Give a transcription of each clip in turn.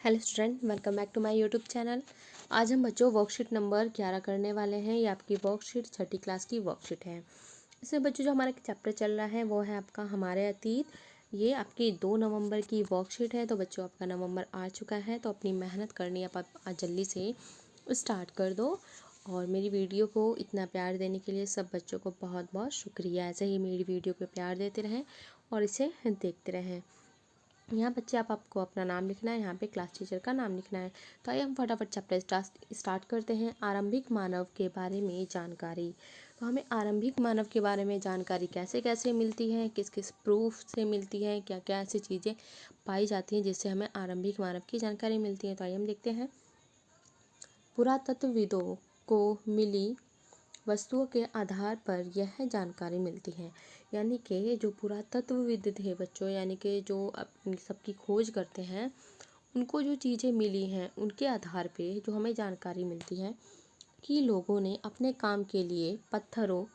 Hello student, welcome back to my YouTube channel. आज हम बच्चों वर्कशीट नंबर 11 करने वाले हैं। ये आपकी वर्कशीट छठी क्लास की वर्कशीट है। इसमें बच्चों जो हमारा चैप्टर चल रहा है वो है आपका हमारे अतीत। ये आपकी 2 नवंबर की वर्कशीट है। तो बच्चों आपका नवंबर आ चुका है, तो अपनी मेहनत करनी आप आज जल्दी से स्टार्ट कर दो। और मेरी वीडियो को इतना प्यार देने के लिए सब बच्चों को बहुत बहुत शुक्रिया। ऐसे ही मेरी वीडियो को प्यार देते रहें और इसे देखते रहें। यहाँ बच्चे आपको अपना नाम लिखना है, यहाँ पे क्लास टीचर का नाम लिखना है। तो आइए हम फटाफट चैप्टर स्टार्ट करते हैं। आरंभिक मानव के बारे में जानकारी। तो हमें आरंभिक मानव के बारे में जानकारी कैसे कैसे मिलती है, किस किस प्रूफ से मिलती है, क्या क्या ऐसी चीज़ें पाई जाती हैं जिससे हमें आरंभिक मानव की जानकारी मिलती है। तो आइए हम देखते हैं। पुरातत्वविदों को मिली वस्तुओं के आधार पर यह जानकारी मिलती है। यानी कि जो पुरातत्वविद थे बच्चों, यानी कि जो सबकी खोज करते हैं, उनको जो चीज़ें मिली हैं उनके आधार पे जो हमें जानकारी मिलती है कि लोगों ने अपने काम के लिए पत्थरों,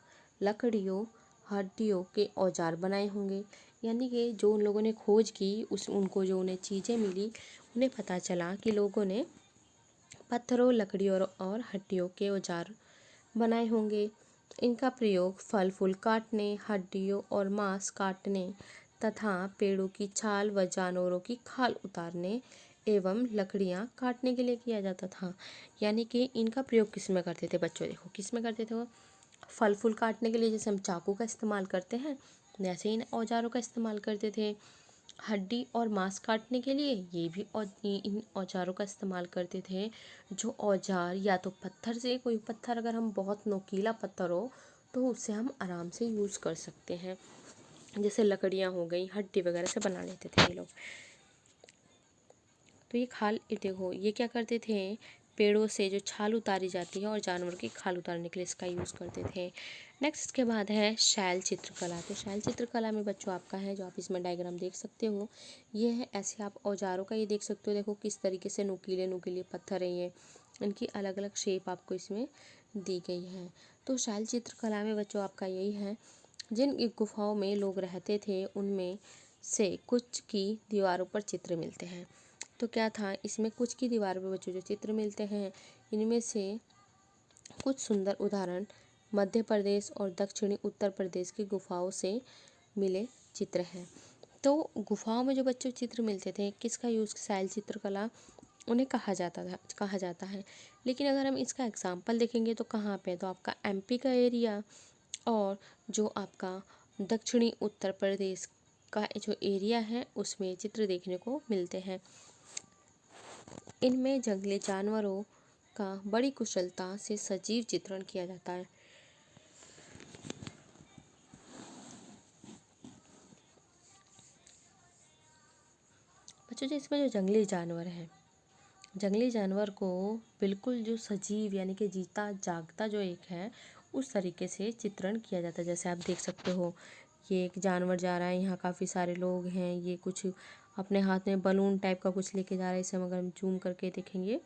लकड़ियों, हड्डियों के औजार बनाए होंगे। यानी कि जो उन लोगों ने खोज की उनको जो उन्हें चीज़ें मिली, उन्हें पता चला कि लोगों ने पत्थरों, लकड़ियों और हड्डियों के औजार बनाए होंगे। इनका प्रयोग फल फूल काटने, हड्डियों और मांस काटने तथा पेड़ों की छाल व जानवरों की खाल उतारने एवं लकड़ियां काटने के लिए किया जाता था। यानी कि इनका प्रयोग किस में करते थे बच्चों? देखो किस में करते थे वो। फल फूल काटने के लिए जैसे हम चाकू का इस्तेमाल करते हैं, वैसे इन औजारों का इस्तेमाल करते थे। हड्डी और मांस काटने के लिए ये भी इन औजारों का इस्तेमाल करते थे। जो औजार या तो पत्थर से, कोई पत्थर अगर हम बहुत नोकीला पत्थर हो तो उससे हम आराम से यूज़ कर सकते हैं। जैसे लकड़ियाँ हो गई, हड्डी वगैरह से बना लेते थे ये लोग। तो ये खाल, देखो ये क्या करते थे, पेड़ों से जो छाल उतारी जाती है और जानवर की खाल उतारने के लिए इसका यूज़ करते थे। नेक्स्ट इसके बाद है शैल चित्रकला। तो शैल चित्रकला में बच्चों आपका है, जो आप इसमें डायग्राम देख सकते हो, ये है ऐसे आप औजारों का ये देख सकते हो। देखो किस तरीके से नुकीले नुकीले पत्थर है ये, इनकी अलग अलग शेप आपको इसमें दी गई है। तो शैल चित्रकला में बच्चों आपका यही है, जिन गुफाओं में लोग रहते थे उनमें से कुछ की दीवारों पर चित्र मिलते हैं। तो क्या था इसमें, कुछ की दीवार पर बच्चों जो चित्र मिलते हैं, इनमें से कुछ सुंदर उदाहरण मध्य प्रदेश और दक्षिणी उत्तर प्रदेश की गुफाओं से मिले चित्र हैं। तो गुफाओं में जो बच्चों चित्र मिलते थे, किसका यूज़, शैल चित्रकला उन्हें कहा जाता है। लेकिन अगर हम इसका एग्जाम्पल देखेंगे तो कहाँ पे, तो आपका एमपी का एरिया और जो आपका दक्षिणी उत्तर प्रदेश का जो एरिया है उसमें चित्र देखने को मिलते हैं। इनमें जंगली जानवरों का बड़ी कुशलता से सजीव चित्रण किया जाता है। बच्चों जो इसमें जो जंगली जानवर है, जंगली जानवर को बिल्कुल जो सजीव यानी कि जीता जागता जो एक है, उस तरीके से चित्रण किया जाता है। जैसे आप देख सकते हो, ये एक जानवर जा रहा है, यहाँ काफ़ी सारे लोग हैं, ये कुछ अपने हाथ में बलून टाइप का कुछ लेके जा रहा है। इसे अगर हम जूम करके देखेंगे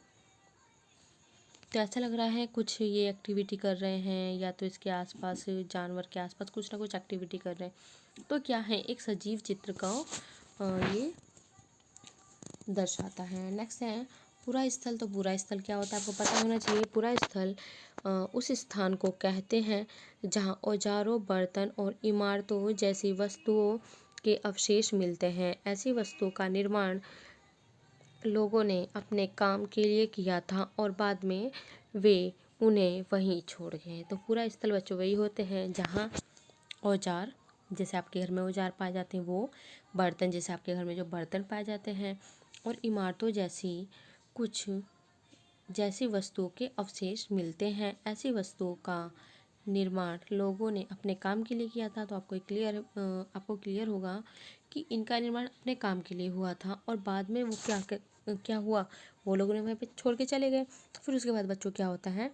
तो ऐसा लग रहा है कुछ ये एक्टिविटी कर रहे हैं, या तो इसके आसपास, जानवर के आसपास कुछ ना कुछ एक्टिविटी कर रहे हैं। तो क्या है, एक सजीव चित्र का ये दर्शाता है। नेक्स्ट है पुरा स्थल। तो पुरा स्थल क्या होता है आपको पता होना चाहिए। पुरा स्थल उस स्थान को कहते हैं जहाँ औजारों, बर्तन और इमारतों जैसी वस्तुओं के अवशेष मिलते हैं। ऐसी वस्तुओं का निर्माण लोगों ने अपने काम के लिए किया था और बाद में वे उन्हें वहीं छोड़ गए। तो पूरा स्थल बच्चों वही होते हैं जहाँ औजार, जैसे आपके घर में औजार पाए जाते हैं वो, बर्तन जैसे आपके घर में जो बर्तन पाए जाते हैं, और इमारतों जैसी वस्तुओं के अवशेष मिलते हैं। ऐसी वस्तुओं का निर्माण लोगों ने अपने काम के लिए किया था। तो आपको क्लियर होगा कि इनका निर्माण अपने काम के लिए हुआ था और बाद में वो क्या हुआ, वो लोगों ने वहीं पे छोड़ के चले गए। फिर उसके बाद बच्चों क्या होता है,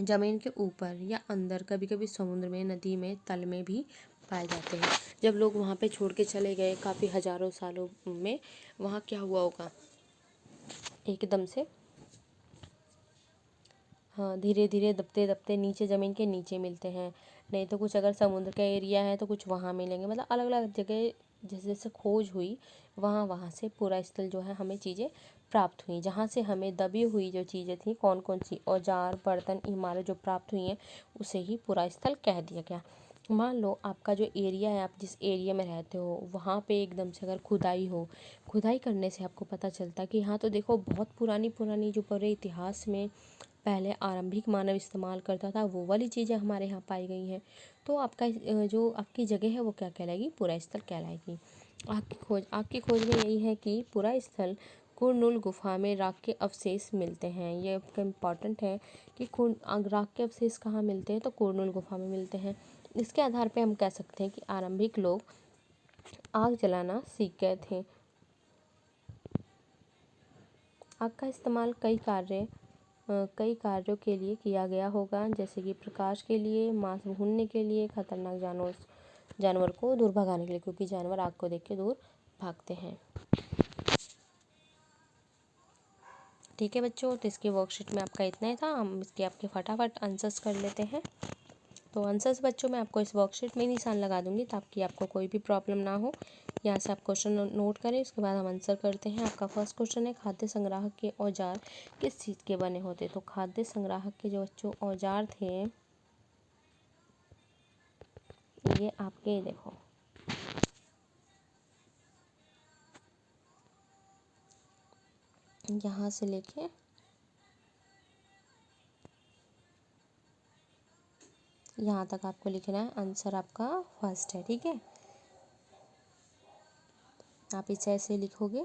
ज़मीन के ऊपर या अंदर, कभी कभी समुद्र में, नदी में, तल में भी पाए जाते हैं। जब लोग वहाँ पे छोड़ के चले गए काफ़ी हजारों सालों में, वहाँ क्या हुआ होगा, एकदम से हाँ धीरे धीरे दबते दबते नीचे, ज़मीन के नीचे मिलते हैं। नहीं तो कुछ अगर समुद्र का एरिया है तो कुछ वहाँ मिलेंगे। मतलब अलग अलग जगह जैसे जैसे खोज हुई वहाँ वहाँ से पुरा स्थल जो है हमें चीज़ें प्राप्त हुई। जहाँ से हमें दबी हुई जो चीज़ें थी, कौन कौन सी औजार, बर्तन, इमारत जो प्राप्त हुई हैं, उसे ही पुरा स्थल कह दिया गया। मान लो आपका जो एरिया है, आप जिस एरिया में रहते हो वहाँ पे एकदम से अगर खुदाई हो, खुदाई करने से आपको पता चलता है कि हाँ तो देखो बहुत पुरानी पुरानी जो पूरे इतिहास में पहले आरंभिक मानव इस्तेमाल करता था वो वाली चीज़ें हमारे यहाँ पाई गई हैं, तो आपका जो आपकी जगह है वो क्या कहलाएगी, पुरा स्थल कहलाएगी। आपकी खोज में यही है कि पुरा स्थल कुरनूल गुफा में राख के अवशेष मिलते हैं। ये आपका इम्पॉर्टेंट है कि राख के अवशेष कहाँ मिलते हैं, तो कुरनूल गुफा में मिलते हैं। इसके आधार पे हम कह सकते हैं कि आरंभिक लोग आग जलाना सीख गए थे। आग का इस्तेमाल कई कार्यों के लिए किया गया होगा, जैसे कि प्रकाश के लिए, मांस भूनने के लिए, खतरनाक जानवर को दूर भगाने के लिए, क्योंकि जानवर आग को देख के दूर भागते हैं। ठीक है बच्चों, तो इसके वर्कशीट में आपका इतना ही था। हम इसके आपके फटाफट आंसर्स कर लेते हैं। तो आंसर्स बच्चों मैं आपको इस वर्कशीट में निशान लगा दूंगी ताकि आपको कोई भी प्रॉब्लम ना हो। यहाँ से आप क्वेश्चन नोट करें, उसके बाद हम आंसर करते हैं। आपका फर्स्ट क्वेश्चन है, खाद्य संग्राहक के औजार किस चीज़ के बने होते। तो खाद्य संग्राहक के जो बच्चों औजार थे, ये आपके देखो यहाँ से लेके यहाँ तक आपको लिखना है। आंसर आपका फर्स्ट है, ठीक है। आप इसे ऐसे लिखोगे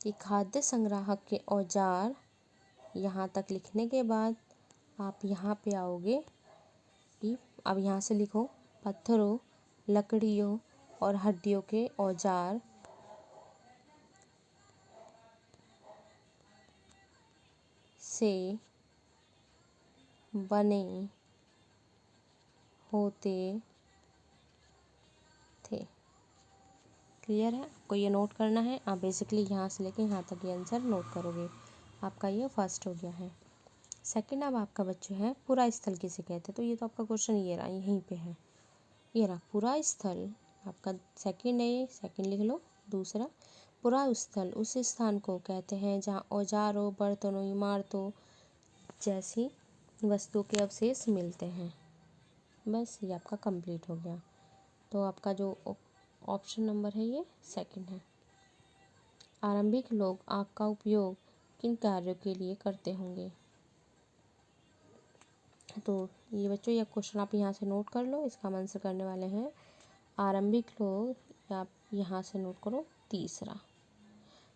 कि खाद्य संग्राहक के औजार, यहाँ तक लिखने के बाद आप यहाँ पे आओगे कि अब यहाँ से लिखो पत्थरों, लकड़ियों और हड्डियों के औजार से बने होते थे। क्लियर है, आपको ये नोट करना है। आप बेसिकली यहाँ से लेके यहाँ तक ये आंसर नोट करोगे। आपका ये फर्स्ट हो गया है। सेकंड अब आपका बच्चों है, पुरा स्थल किसे कहते हैं। तो ये तो आपका क्वेश्चन ये रहा, यहीं पे है, ये रहा पुरा स्थल। आपका सेकंड है, सेकंड लिख लो। दूसरा, पुरा स्थल उस स्थान को कहते हैं जहाँ औजारों, बर्तनों, इमारतों जैसी वस्तुओं के अवशेष मिलते हैं। बस ये आपका कंप्लीट हो गया। तो आपका जो ऑप्शन नंबर है ये सेकंड है। आरंभिक लोग आग का उपयोग किन कार्यों के लिए करते होंगे। तो ये बच्चों ये क्वेश्चन आप यहाँ से नोट कर लो, इसका हम आंसर करने वाले हैं आरंभिक लोग। आप यहाँ से नोट करो तीसरा,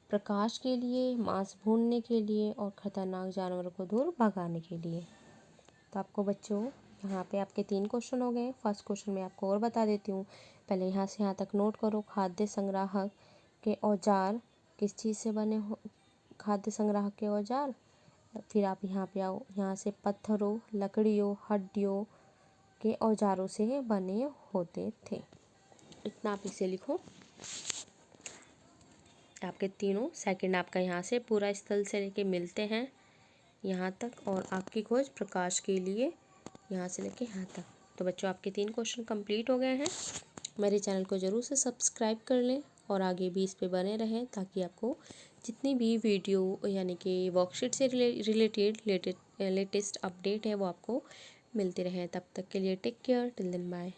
प्रकाश के लिए, मांस भूनने के लिए और खतरनाक जानवरों को दूर भगाने के लिए। तो आपको बच्चों यहाँ पे आपके 3 क्वेश्चन हो गए। फर्स्ट क्वेश्चन मैं आपको और बता देती हूँ, पहले यहाँ से यहाँ तक नोट करो। खाद्य संग्राहक के औजार किस चीज़ से बने हो, खाद्य संग्राहक के औजार। फिर आप यहाँ पे आओ, यहाँ से पत्थरों, लकड़ियों, हड्डियों के औजारों से बने होते थे। इतना आप इसे लिखो। आपके तीनों सेकंड आपका यहाँ से पूरा स्थल से लेके मिलते हैं यहाँ तक, और आपकी खोज प्रकाश के लिए यहाँ से लेके यहाँ तक। तो बच्चों आपके 3 क्वेश्चन कंप्लीट हो गए हैं। मेरे चैनल को ज़रूर से सब्सक्राइब कर लें और आगे भी इस पे बने रहें ताकि आपको जितनी भी वीडियो यानी कि वर्कशीट से रिलेटेड लेटेस्ट अपडेट है वो आपको मिलती रहे। तब तक के लिए take care, till then bye.